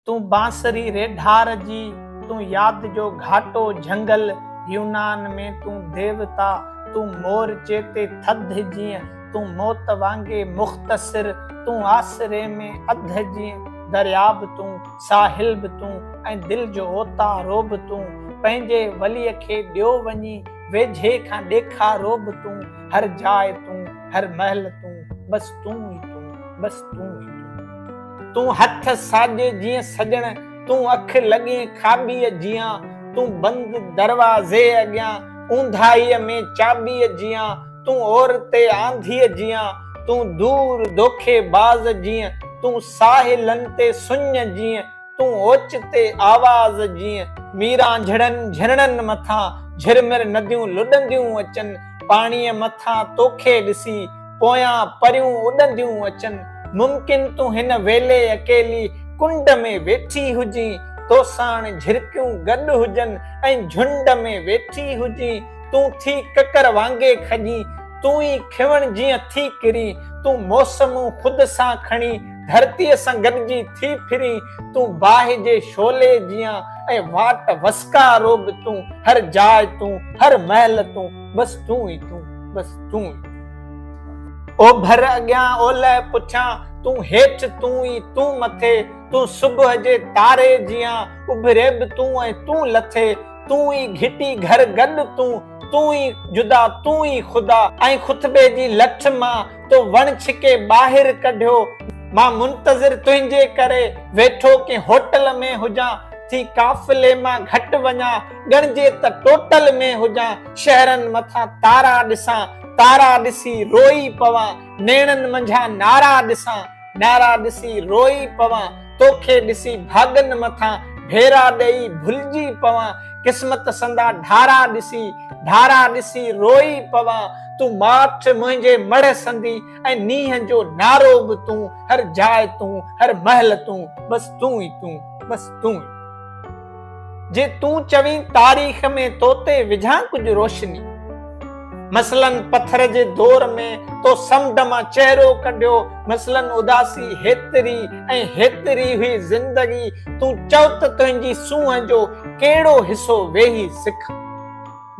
तू बांसुरी रे ढार जी, तू याद जो घाटो झंगल। यूनान में तू देवता, तू मोर चेते थध जीअं। तू मौत वांगे मुख्तसिर, तू आसरे में अध जीअं। दरियाब तू, साहिल बि तू, ऐं दिल जो ओता रोब तू। पंहिंजे वलीअ खे ॾियो वञी, वेझे खां ॾेखारो बि तू। हर जाइ तू, हर महल तू, बस तू ई तू, बस तू ई तू। तू हथ साॼे जीअं सॼण, तू अख लॻे खाॿीअ जीअं। तू बंद दरवाज़े अॻियां, ऊंधाईअ में चाॿीअ जीअं। तू ओर ते आंधीअ जीअं, तू दूर धोखेबाज़ जीअं। तू साहिलनि ते सुञ जीअं, तू ओचिते आवाज़ जीअं। मीरां झड़नि झरणनि मथां, झिरमिर नदियूं लुॾंदियूं अचनि। पाणीअ मथां तोखे ॾिसी, पोयां परियूं उॾंदियूं अचनि। मुमकिन तू हिन वेले अकेली कुंड में वेठी हुजी, तोसाण झिरकियूं गॾु हुजनि ऐं झुंड में वेठी हुजी। तू थी ककर वांगे खॼी, तू ई खिवण जीअं थी किरी। तू मौसमूं ख़ुद सां खणी, धरतीअ सां गॾिजी थी फिरी। तू बाहि जे शोले जीअं, ऐं वाट वसकारो बि तू। हर जाइ तू, हर महल तू, बस तू ई तू, बस तू ई तू। ओभर अॻियां ओलह पुछां, तू हेठि तू ई तू मथे। तू सुबुह जे तारे जीअं, उभरे बि तू ऐं तू लथे। तू ई घिटी घर गॾु तू ई जुदा, तू ई ख़ुदा। ऐं खुतबे जी लठ मां तो वण छिके ॿाहिरि कढियो। मां मुंतज़िर तुंहिंजे करे वेठो के होटल में हुजां। थी काफ़िले मां घटि वञा, ॻणिजे त टोटल में हुजां। शहरनि मथां तारा ॾिसां, तारा ॾिसी रोई पवां। नेणनि मंझां नारा ॾिसां, नारा ॾिसी रोई पवां। तोखे ॾिसी भाॻनि मथां भेरा ॾेई भुलिजी पवां। क़िस्मत संदा ढारा ॾिसी, ढारा ॾिसी रोई पवां। तू माठ मुंहिंजे मड़ संदी, ऐं नींहं जो नारो बि तू। हर जाइ तू, हर महल तू, बस तू ई तू, बस तू ई। जे तू चवीं तारीख़ में तो ते विझां कुझु रोशनी। मसलन पत्थर जे दौर में तो समुंड मां चहिरो कढियो। मसलन उदासी हेतिरी ऐं हेतिरी हुई ज़िंदगी। तू चओ त तुंहिंजी सूंहं जो कहिड़ो हिसो वेही सिख।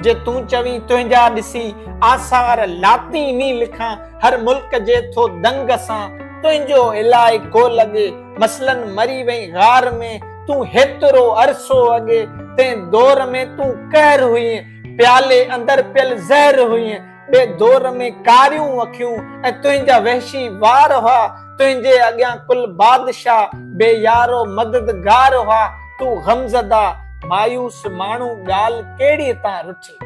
जे तू चवीं तुंहिंजा ॾिसी आसार लाती नी लिखां। हर मुल्क जे थो दंग सां तुंहिंजो इलाइक़ो लॻे। मसलन मरी वई गार में तू हेतिरो अरसो अॻे। तंहिं दौर में तू कहर हुई, प्याले अंदर पियल ज़हर हुई। ॿिए दौर में कारियूं अखियूं ऐं तुंहिंजा वहशी वार हुआ। तुंहिंजे अॻियां कुल बादशाह बेयारो मददगार हुआ। तू गमज़दा मायूस माण्हू ॻाल्हि कहिड़ी तां रुठी।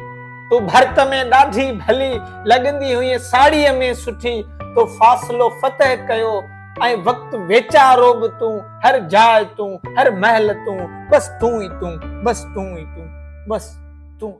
तू भर्त में ॾाढी भली लॻंदी हुई, साड़ीअ में सुठी। तो फ़ासिलो फ़तह कयो ऐं वक़्तु वेचारो बि तू। हर जाइ तू, हर महल तू, बस तू ई तू, बस तू ई तू, बस तू।